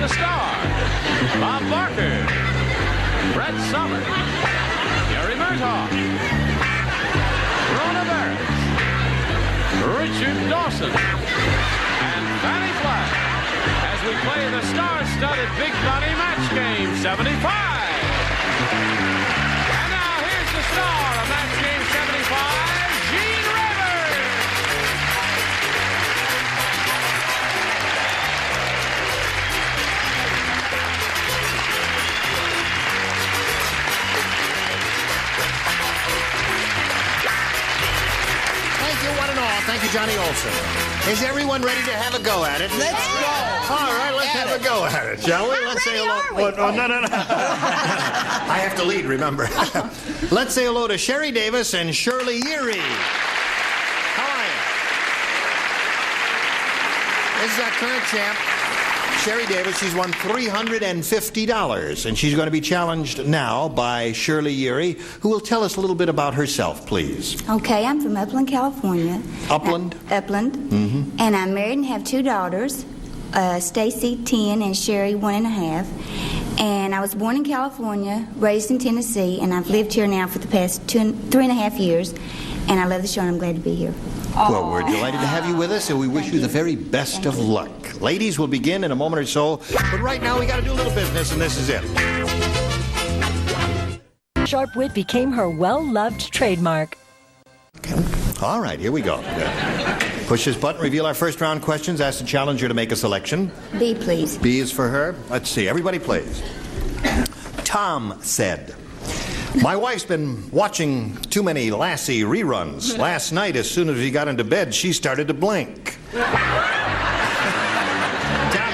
the Star, Bob Barker, Brett Somers, Gary Murtaugh, Rona Barrett, Richard Dawson, and Fannie Flagg as we play the star-studded Big Money Match Game 75. And now here's the star of Match Game 75, Gene Rivers. Thank you, one and all. Thank you, Johnny Olson. Is everyone ready to have a go at it? Let's go. All right, let's have a go at it, shall we? Let's say hello. Oh, no. I have to lead, remember. Let's say hello to Sherry Davis and Shirley Yeary. How are you? This is our current champ, Sherry Davis. She's won $350, and she's going to be challenged now by Shirley Yeary, who will tell us a little bit about herself, please. Okay, I'm from Upland, California. Upland? Upland. Mm-hmm. And I'm married and have two daughters, Stacy, 10, and Sherry, 1.5. And I was born in California, raised in Tennessee, and I've lived here now for the past 3.5 years. And I love the show, and I'm glad to be here. Well, we're delighted to have you with us, and we wish you the very best of luck. Ladies will begin in a moment or so, but right now we got to do a little business, and this is it. Sharp wit became her well-loved trademark. All right, here we go. Push this button, reveal our first round questions, ask the challenger to make a selection. B, please. B is for her. Let's see, everybody plays. Tom said, "My wife's been watching too many Lassie reruns. Last night, as soon as we got into bed, she started to blink." Tom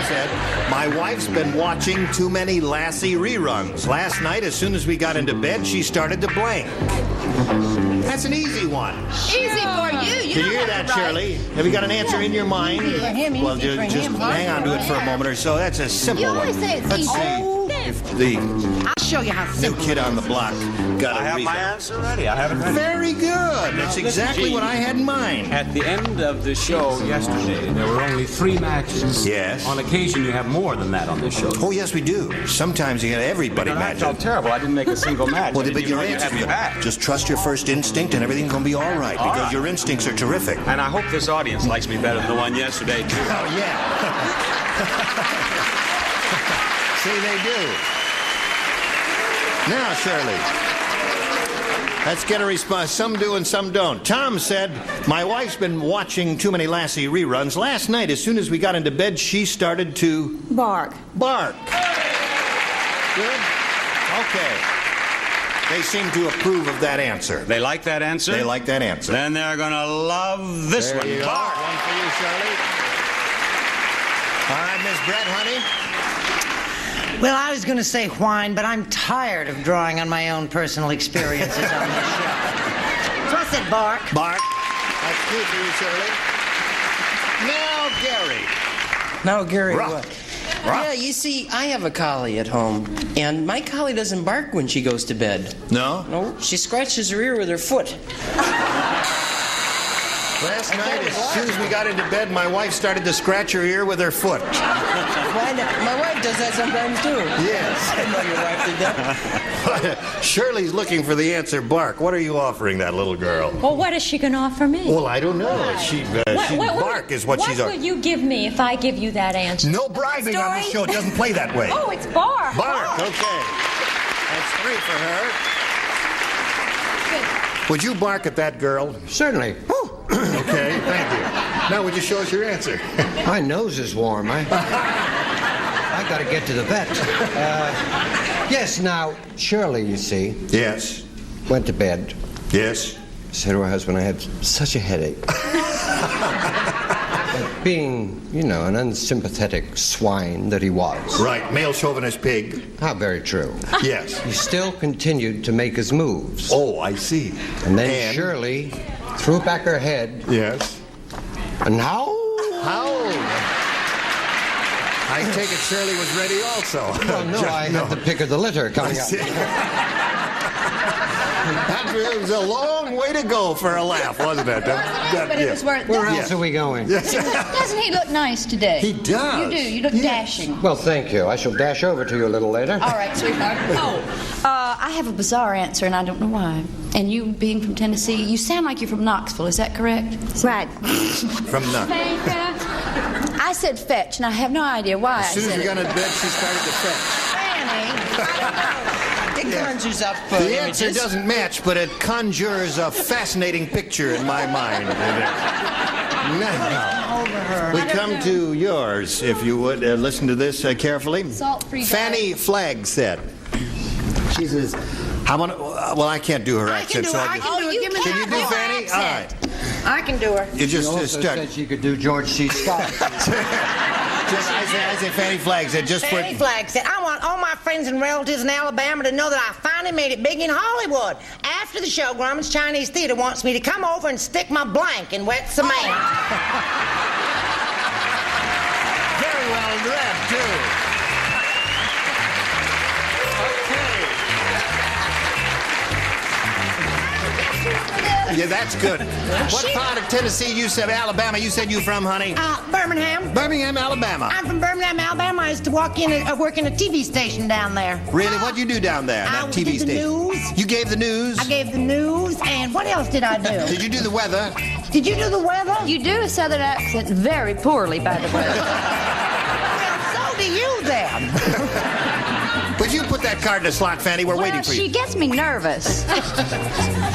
said, "My wife's been watching too many Lassie reruns. Last night, as soon as we got into bed, she started to blink." That's an easy one. Easy for you. Did you hear that, Shirley? Have you got an answer in your mind? Well, just hang on to it for a moment or so. That's a simple You one. always say it's Let's easy. see if the I'll show you how new simple. kid on the block got I a have reason. my answer ready. I have it ready. Very good. That's listen, exactly Gene. what I had in mind. At the end of the show yesterday, there were only 3 matches. Yes. On occasion, you have more than that on this show. Oh, yes, we do. Sometimes you get everybody I match felt up. terrible. I didn't make a single match. Well, I but didn't your even know you answer, had me back. just trust your first instinct and everything's going to be all right because right. your instincts are terrific. And I hope this audience likes me better than the one yesterday, too. Oh, yeah. See, they do. Now, Shirley, let's get a response. Some do and some don't. Tom said, "My wife's been watching too many Lassie reruns. Last night, as soon as we got into bed, she started to Bark. bark." Good? Okay. They seem to approve of that answer. They like that answer? They like that answer. Then they're going to love this There one. you go. Bark. One for you, Shirley. All right, Miss Brett, honey. Well, I was going to say whine, but I'm tired of drawing on my own personal experiences on this show. So I said bark. Bark. That's good for you, Shirley. Now, Gary. Now, Gary, Rock. what? Rock. Yeah, you see, I have a collie at home, and my collie doesn't bark when she goes to bed. No? No, she scratches her ear with her foot. Last night, as soon as we got into bed, my wife started to scratch her ear with her foot. Why not? My wife does that sometimes, too. Yes. I didn't know your wife did that. Shirley's looking for the answer, bark. What are you offering that little girl? Well, what is she going to offer me? Well, I don't know. Bark is what she's What will you give me if I give you that answer? No bribing on this show. It doesn't play that way. Oh, it's bark. Bark, okay. That's 3 for her. Would you bark at that girl? Certainly. Okay, thank you. Now, would you show us your answer? My nose is warm. I got to get to the vet. Yes, now, Shirley, you see, Yes. went to bed. Yes. Said to her husband, I had such a headache. But being, an unsympathetic swine that he was. Right, male chauvinist pig. How very true. Yes. He still continued to make his moves. Oh, I see. And then Shirley threw back her head Yes. and howled. I take it Shirley was ready also. Well, no, I had the pick of the litter coming up. That was a long long way to go for a laugh, wasn't it? But it was worth Where it. else are we going? Doesn't he look nice today? He does. You do. You look dashing. Well, thank you. I shall dash over to you a little later. All right, sweetheart. I have a bizarre answer, and I don't know why. And you, being from Tennessee, you sound like you're from Knoxville. Is that correct? Right. From nothing. I said fetch, and I have no idea why As soon as I we said got it. into bed, she started to fetch. It conjures up The answer images. doesn't match, but it conjures a fascinating picture in my mind. Now, we come to yours, if you would. Listen to this carefully. Salt-free Fanny Flagg said, she says, I want to, well, I can't do her accent. So I can do it. Give me Can you do Fanny? All right. I can do her. You just She also start. said she could do George C. Scott. I say Fanny Flagg said, just for... Fanny Flagg said, I want all my friends and relatives in Alabama to know that I finally made it big in Hollywood. After the show, Grauman's Chinese Theater wants me to come over and stick my blank in wet cement. Very well read, too. Yeah, that's good. What part of Tennessee you said, Alabama, you said you from, honey? Birmingham. Birmingham, Alabama. I'm from Birmingham, Alabama. I used to work in a TV station down there. Really? What'd you do down there, that TV did the station? news. You gave the news? I gave the news, and what else did I do? Did you do the weather? Did you do the weather? You do a southern accent very poorly, by the way. Well, so do you then. Would you put that card in the slot, Fanny? We're waiting Well, for she you. gets me nervous.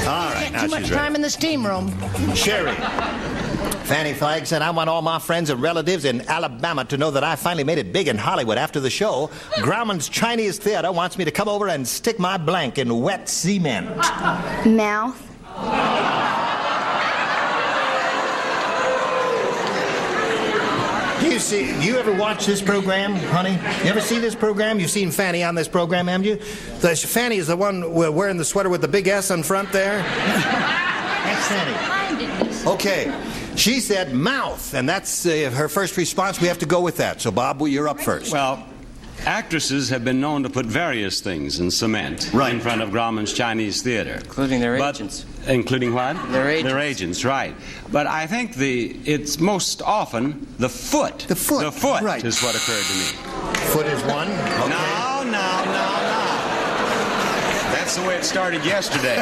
All right, now Too much she's time ready. in the steam room. Sherry. Fanny Flagg said, I want all my friends and relatives in Alabama to know that I finally made it big in Hollywood after the show. Grauman's Chinese Theater wants me to come over and stick my blank in wet cement. Mouth. Do you ever watch this program, honey? You ever see this program? You've seen Fanny on this program, haven't you? Fanny is the one wearing the sweater with the big S on front there. That's Fanny. Okay. She said mouth, and that's her first response. We have to go with that. So, Bob, you're up first. Well, actresses have been known to put various things in cement Right. in front of Grauman's Chinese Theater. Including their agents. Including what? Their agents. Their agents, right. But I think it's most often the foot. The foot, The foot right. is what occurred to me. Foot is one. Okay. No. That's the way it started yesterday.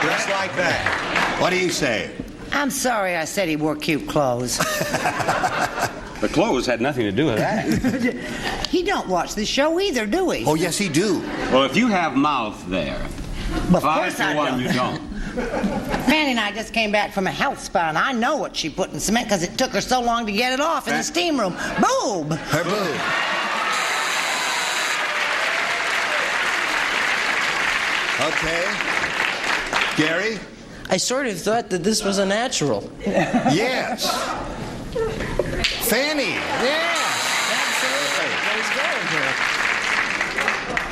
Just like that. What do you say? I'm sorry I said he wore cute clothes. The clothes had nothing to do with that. He don't watch the show either, do he? Oh, yes, he do. Well, if you have mouth there, Well, of 5 course to I 1 don't. you don't. Fanny and I just came back from a health spa, and I know what she put in cement because it took her so long to get it off in the steam room. Boob! Her boob. Okay. Gary? I sort of thought that this was a natural. Yes. Fanny. Yes.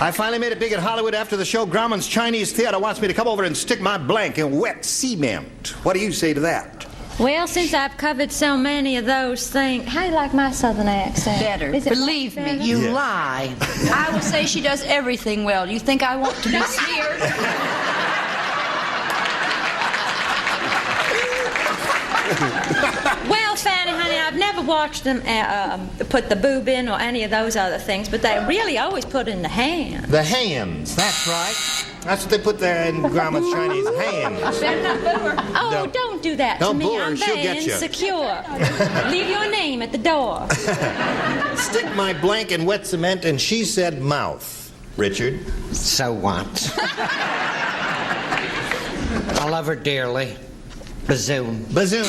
I finally made it big in Hollywood after the show. Grauman's Chinese Theater wants me to come over and stick my blank in wet cement. What do you say to that? Well, since I've covered so many of those things, how do you like my southern accent? Better. Is it Believe me, better? You Yeah. lie. I would say she does everything well. Do you think I want to be smeared? Well, Fanny, honey, I've never watched them put the boob in or any of those other things, but they really always put in the hand. The hands. That's right. That's what they put there in Grauman's Chinese hands. Better not boo her. Oh, No. don't do that Don't to me. boo her. I'm She'll very get you. insecure. Leave your name at the door. Stick my blank in wet cement, and she said mouth. Richard? So what? I love her dearly. Bazoom. Bazoom.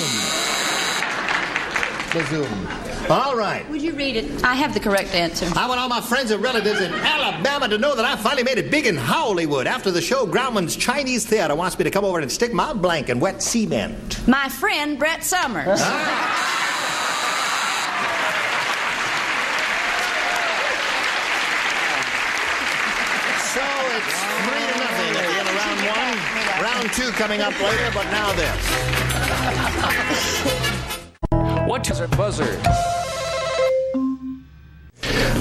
Bazoom. All right. Would you read it? I have the correct answer. I want all my friends and relatives in Alabama to know that I finally made it big in Hollywood. After the show, Grauman's Chinese Theater wants me to come over and stick my blank in wet cement. My friend Brett Summers. So it's 3-0 at the end of round one. Round two coming up later, but now this. What is a buzzer?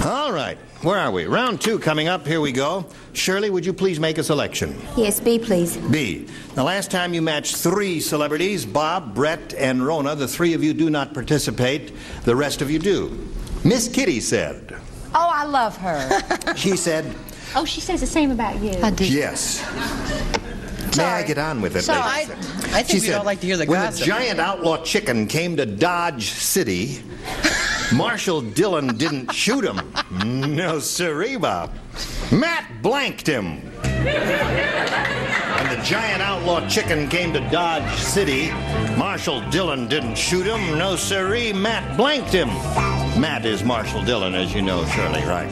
All All right. Where are we? Round 2 coming up. Here we go. Shirley, would you please make a selection? Yes, B, please. B. The last time you matched 3 celebrities, Bob, Brett, and Rona, the 3 of you do not participate. The rest of you do. Miss Kitty said. Oh, I love her. She said. Oh, she says the same about you. I do. Yes. May I get on with it? Sorry. ladies? I think She we said, don't like to hear the when gossip. the giant outlaw chicken came to Dodge City, Marshall Dillon didn't shoot him. No, sirree, Bob. Matt blanked him. When the giant outlaw chicken came to Dodge City, Marshall Dillon didn't shoot him. No, sirree, Matt blanked him. Matt is Marshall Dillon, as you know, Shirley, right?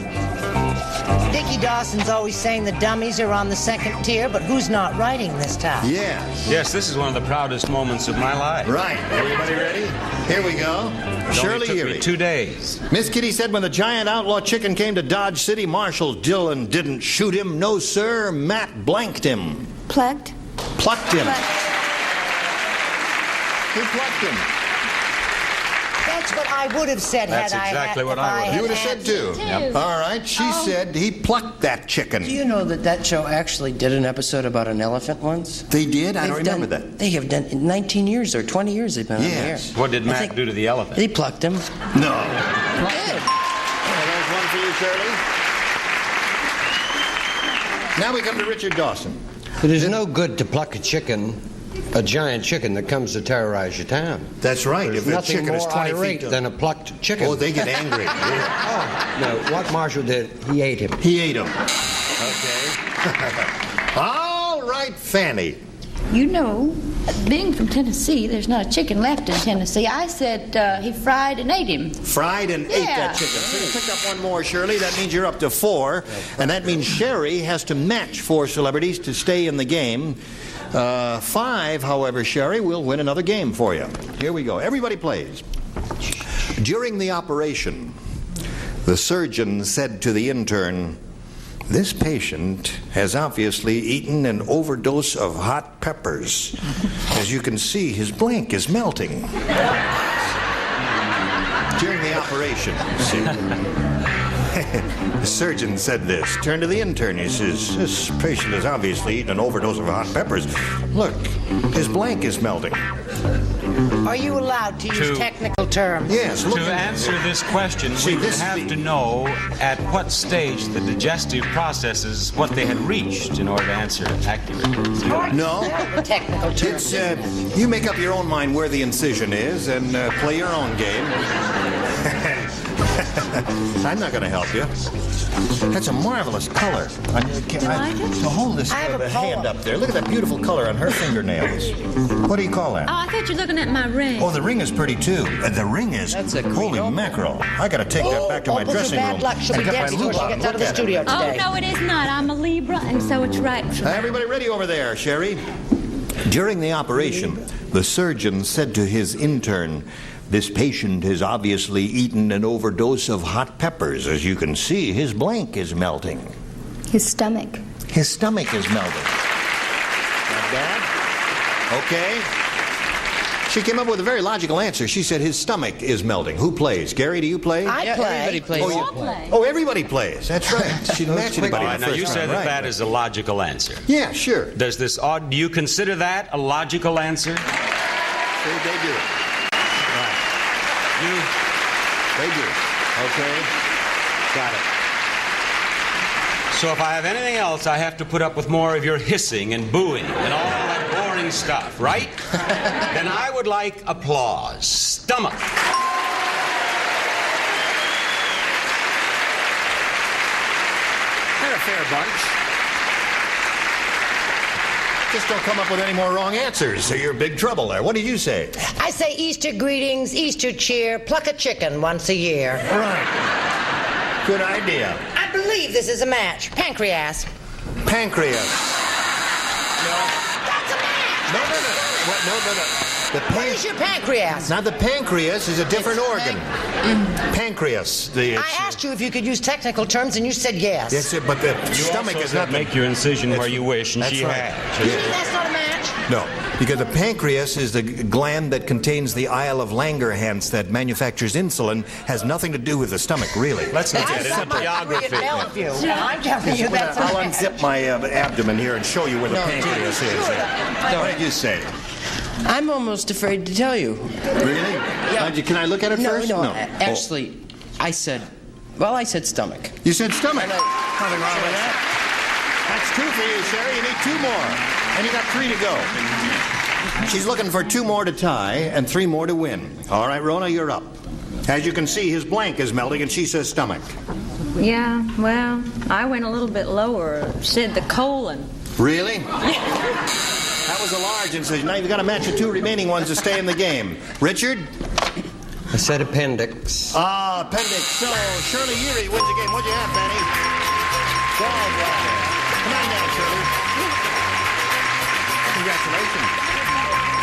Dickie Dawson's always saying the dummies are on the second tier, but who's not writing this time? Yes. Yes, this is one of the proudest moments of my life. Right. Everybody ready? Here we go. It Shirley only took me Erie. 2 days. Miss Kitty said when the giant outlaw chicken came to Dodge City, Marshall Dillon didn't shoot him. No, sir. Matt blanked him. Plugged? Plucked him. He plucked him. That's what I would have said That's had exactly I what if I would have. You would have said too. Yep. All right. She said he plucked that chicken. Do you know that show actually did an episode about an elephant once? They did? I don't They've remember done- that. They have done 19 years or 20 years they've been on the air. Yes. What did I Matt think do to the elephant? They plucked him. No. Yeah. There's one for you, Shirley. Now we come to Richard Dawson. It is no good to pluck a giant chicken that comes to terrorize your town. That's right. There's If the nothing chicken is more 20 irate feet than a plucked chicken. Oh, they get angry. No, what Marshall did, he ate him. He ate him. Okay. All right, Fanny. You know, being from Tennessee, there's not a chicken left in Tennessee. I said he fried and ate him. Fried and ate that chicken. So you picked up one more, Shirley. That means you're up to 4. And that means Sherry has to match 4 celebrities to stay in the game. 5, however, Sherry, will win another game for you. Here we go. Everybody plays. During the operation, the surgeon said to the intern, "This patient has obviously eaten an overdose of hot peppers. As you can see, his blank is melting." During the operation, see? The surgeon said this. Turned to the intern. He says, "This patient has obviously eaten an overdose of hot peppers. Look, his blank is melting." Are you allowed to use technical terms? Yes. Look To answer this question, See, we would this- have to know at what stage the digestive processes, what they had reached in order to answer accurately. No. The technical terms. It's, you make up your own mind where the incision is and play your own game. I'm not going to help you. That's a marvelous color. So hold this I have a hand poem. up there. Look at that beautiful color on her fingernails. What do you call that? Oh, I thought you were looking at my ring. Oh, the ring is pretty too. The ring is. That's a holy queen. mackerel! I got to take that back to my this is dressing bad room. luck. She'll and be get my dead before loop she out gets and out of look the at it. studio Oh, today. no, it is not. I'm a Libra, and so it's right. Everybody ready over there, Sherry? During the operation, the surgeon said to his intern, "This patient has obviously eaten an overdose of hot peppers. As you can see, his blank is melting." His stomach. His stomach is melting. Not bad? Okay. She came up with a very logical answer. She said his stomach is melting. Who plays? Gary, do you play? I play. Everybody plays. Oh, you Oh, everybody plays. That's right. She didn't match anybody All in right, the now first you said round, that right. that is a logical answer. Yeah, sure. Does this do you consider that a logical answer? See, they do. Right. You They do. Okay. got it. So if I have anything else, I have to put up with more of your hissing and booing and all that boring stuff, right? Then I would like applause. Stomach. They're a fair bunch. Just don't come up with any more wrong answers, so you're in big trouble there. What did you say? I say Easter greetings, Easter cheer, pluck a chicken once a year. Right. Good idea. I believe this is a match. Pancreas. Pancreas. That's a match. No. The What is your pancreas? Now the pancreas is a different organ. Pancreas. I asked you if you could use technical terms, and you said yes. Yes, but the You stomach also is said not. make your incision where you wish, and That's she right. has. You think that's not a match? No. Because the pancreas is the gland that contains the Isle of Langerhans that manufactures insulin. Has nothing to do with the stomach, really. Let's look at it in geography. I'm telling you, that's I'll unzip my abdomen here and show you where the pancreas is. What did you say? I'm almost afraid to tell you. Really? Yeah. Can I look at it first? No. Actually, I said stomach. You said stomach? Nothing wrong with that. That's 2 for you, Sherry. You need 2 more. And you got 3 to go. She's looking for 2 more to tie and 3 more to win. All right, Rona, you're up. As you can see, his blank is melting, and she says stomach. Yeah, well, I went a little bit lower, said the colon. Really? That was a large incision. Now you've got to match the 2 remaining ones to stay in the game. Richard? I said appendix. Appendix. So, Shirley Urey wins the game. What'd you have, Fanny? Gallbladder. Come on down, Shirley. Congratulations.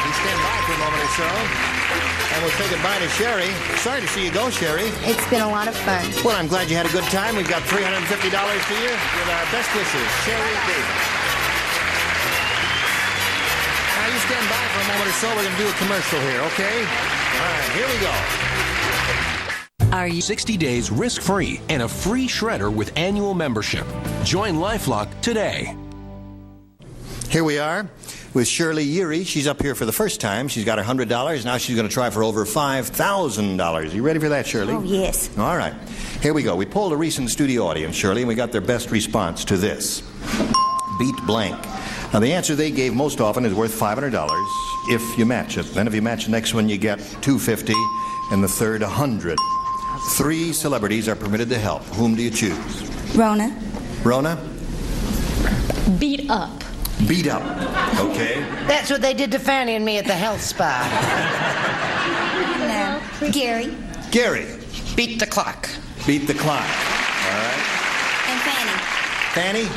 You stand by for a moment or so. And we'll say goodbye to Sherry. Sorry to see you go, Sherry. It's been a lot of fun. Well, I'm glad you had a good time. We've got $350 to you. With our best wishes, Sherry Davis. Now, you stand by for a moment or so. We're going to do a commercial here, okay? All right, here we go. Are you 60 days risk-free and a free shredder with annual membership? Join LifeLock today. Here we are with Shirley Urey. She's up here for the first time. She's got her $100. Now she's going to try for over $5,000. You ready for that, Shirley? Oh, yes. All right. Here we go. We polled a recent studio audience, Shirley, and we got their best response to this. Beat blank. Now, the answer they gave most often is worth $500 if you match it. Then if you match the next one, you get $250, and the third, $100. 3 celebrities are permitted to help. Whom do you choose? Rona. Rona? Beat up. Beat up. Okay. That's what they did to Fanny and me at the health spa. No. Gary. Gary. Beat the clock. Beat the clock. All right. And Fanny. Fanny?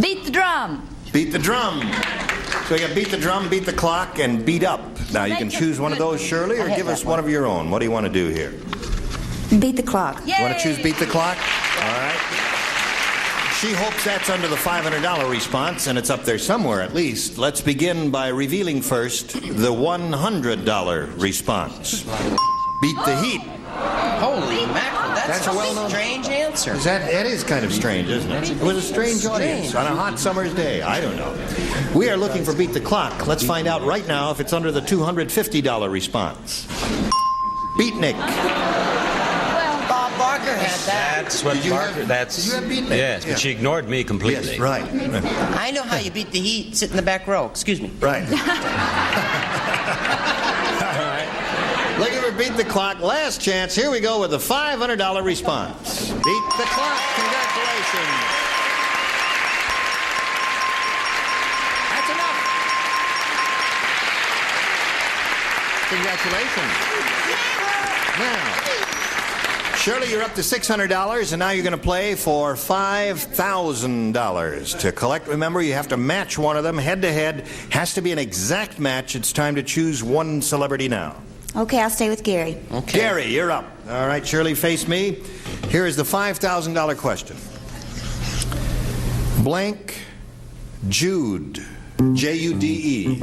Beat the drum. Beat the drum. So you got beat the drum, beat the clock, and beat up. Now you can choose one of those, Shirley, or give us one of your own. What do you want to do here? Beat the clock. You want to choose beat the clock? All right. She hopes that's under the $500 response, and it's up there somewhere at least. Let's begin by revealing first the $100 response. Beat the heat. Holy mackerel, that's a well-known strange answer. It is kind of strange, isn't it? It was a strange audience on a hot summer's day. I don't know. We are looking for Beat the Clock. Let's find out right now if it's under the $250 response. Beatnik. Bob Barker had that. That's what Barker. That's. Did you have Beatnik? Yes, but she ignored me completely. Yes, right. I know how you beat the heat. Sit in the back row. Excuse me. Right. Looking for Beat the Clock. Last chance. Here we go with the $500 response. Beat the Clock. Congratulations. That's enough. Congratulations. Now, Shirley, you're up to $600, and now you're going to play for $5,000. To collect, remember, you have to match one of them head-to-head. Has to be an exact match. It's time to choose one celebrity now. Okay, I'll stay with Gary. Okay. Gary, you're up. All right, Shirley, face me. Here is the $5,000 question. Blank Jude. J-U-D-E.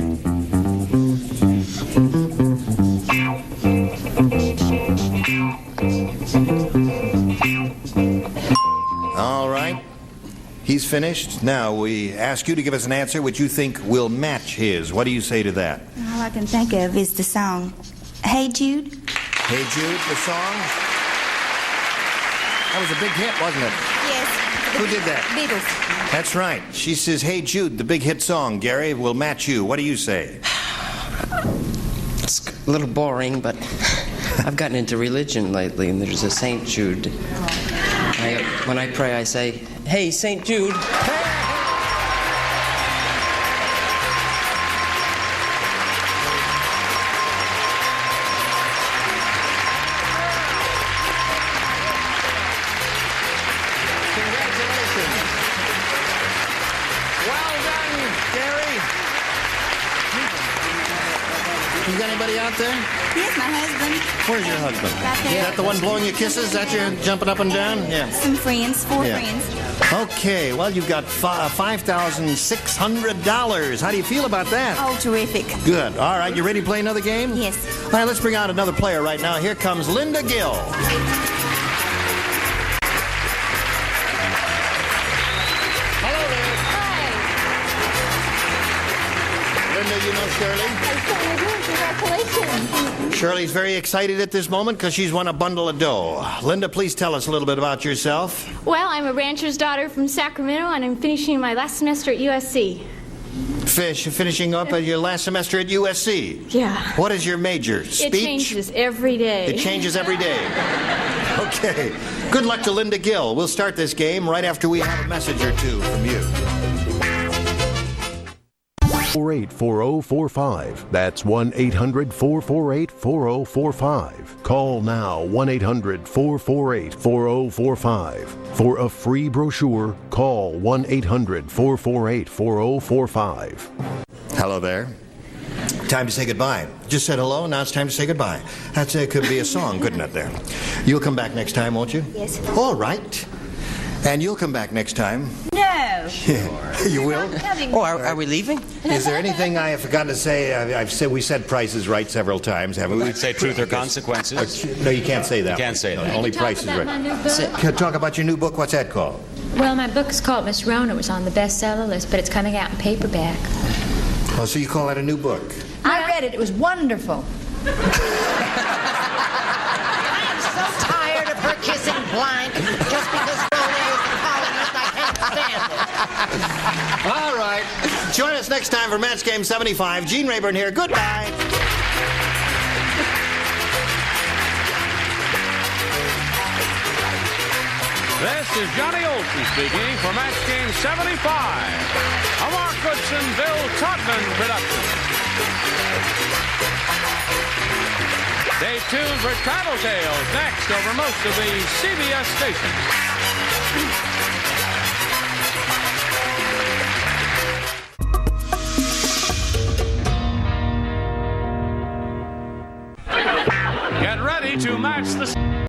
All right. He's finished. Now we ask you to give us an answer which you think will match his. What do you say to that? All I can think of is the song, Hey Jude. Hey Jude, the song? That was a big hit, wasn't it? Yes. Who did that? Beatles. That's right. She says, Hey Jude, the big hit song. Gary, will match you. What do you say? It's a little boring, but I've gotten into religion lately, and there's a St. Jude. When I pray, I say, Hey, St. Jude. You got anybody out there? Yes, my husband. Where's your husband? Right there. Is that the one blowing you kisses? Is that you jumping up and down? Yeah. Some friends, four friends. Okay, well, you've got $5,600. How do you feel about that? Oh, terrific. Good. All right, you ready to play another game? Yes. All right, let's bring out another player right now. Here comes Linda Gill. Hello there. Linda, you know Shirley? Congratulations. Shirley's very excited at this moment because she's won a bundle of dough. Linda, please tell us a little bit about yourself. Well, I'm a rancher's daughter from Sacramento, and I'm finishing my last semester at USC. Finishing up at your last semester at USC. Yeah. What is your major? Speech? It changes every day. It changes every day. Okay. Good luck to Linda Gill. We'll start this game right after we have a message or two from you. 448-4045. That's 1-800-448-4045. Call now 1-800-448-4045. For a free brochure, call 1-800-448-4045. Hello there. Time to say goodbye. Just said hello, now it's time to say goodbye. Could be a song, couldn't it there? You'll come back next time, won't you? Yes. All right. And you'll come back next time. No. You will? Oh, are we leaving? Is there anything I have forgotten to say? We said Price is Right several times, haven't we? We'd say Truth or Consequences. No, you can't say that. You can't say that. Only Talk Price is about my Right. new book? Can I talk about your new book? What's that called? Well, my book is called Miss Rona. It was on the bestseller list, but it's coming out in paperback. Oh, so you call that a new book? I read it. It was wonderful. I am so tired of her kissing blind just because Rona is a columnist. I can't stand it. All right. Join us next time for Match Game 75. Gene Rayburn here. Goodbye. This is Johnny Olson speaking for Match Game 75. A Mark Goodson, Bill Todman production. Stay tuned for Travel Tales next over most of the CBS stations. Get ready to match the...